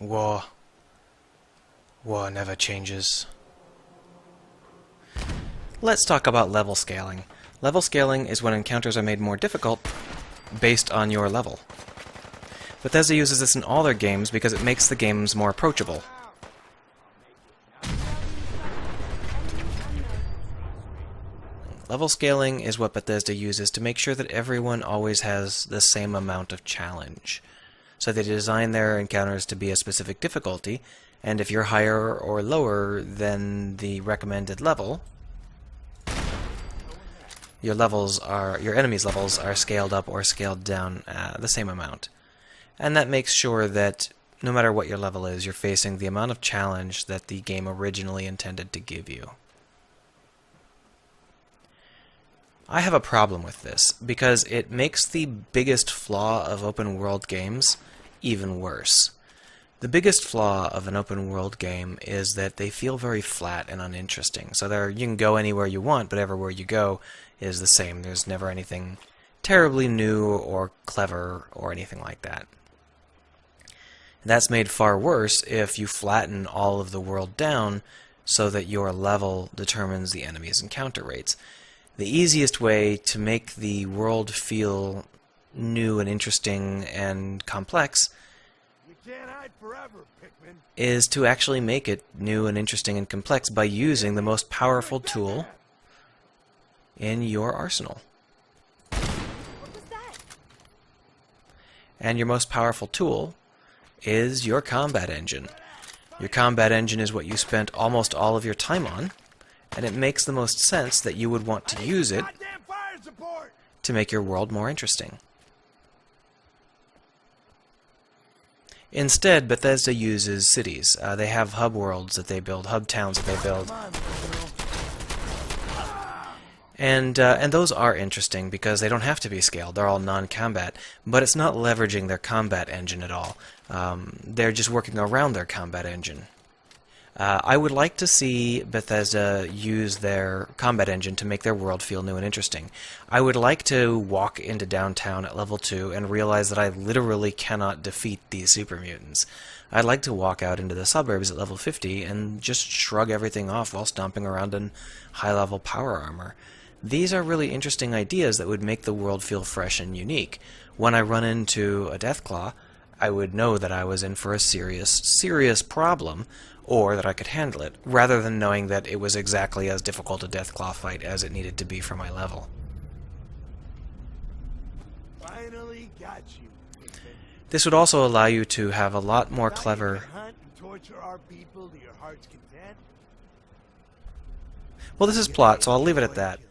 Woah. Woah never changes. Let's talk about level scaling. Level scaling is when encounters are made more difficult based on your level. Bethesda uses this in all their games because it makes the games more approachable. Level scaling is what Bethesda uses to make sure that everyone always has the same amount of challenge. So they design their encounters to be a specific difficulty, and if you're higher or lower than the recommended level, your enemy's levels are scaled up or scaled down the same amount. And that makes sure that no matter what your level is, you're facing the amount of challenge that the game originally intended to give you. I have a problem with this, because it makes the biggest flaw of open world games even worse. The biggest flaw of an open world game is that they feel very flat and uninteresting. So you can go anywhere you want, but everywhere you go is the same. There's never anything terribly new or clever or anything like that. And that's made far worse if you flatten all of the world down so that your level determines the enemy's encounter rates. The easiest way to make the world feel new and interesting and complex is to actually make it new and interesting and complex by using the most powerful tool in your arsenal. And your most powerful tool is your combat engine. Your combat engine is what you spent almost all of your time on, and it makes the most sense that you would want to use it to make your world more interesting. Instead, Bethesda uses cities. They have hub worlds that they build, hub towns that they build. And those are interesting because they don't have to be scaled. They're all non-combat, but it's not leveraging their combat engine at all. They're just working around their combat engine. I would like to see Bethesda use their combat engine to make their world feel new and interesting. I would like to walk into downtown at level 2 and realize that I literally cannot defeat these super mutants. I'd like to walk out into the suburbs at level 50 and just shrug everything off while stomping around in high-level power armor. These are really interesting ideas that would make the world feel fresh and unique. When I run into a Deathclaw, I would know that I was in for a serious problem, or that I could handle it, rather than knowing that it was exactly as difficult a Deathclaw fight as it needed to be for my level. Finally got you. This would also allow you to have a lot more clever... Hunt and torture our people to your heart's content. Well, this is plot, so I'll leave it at that.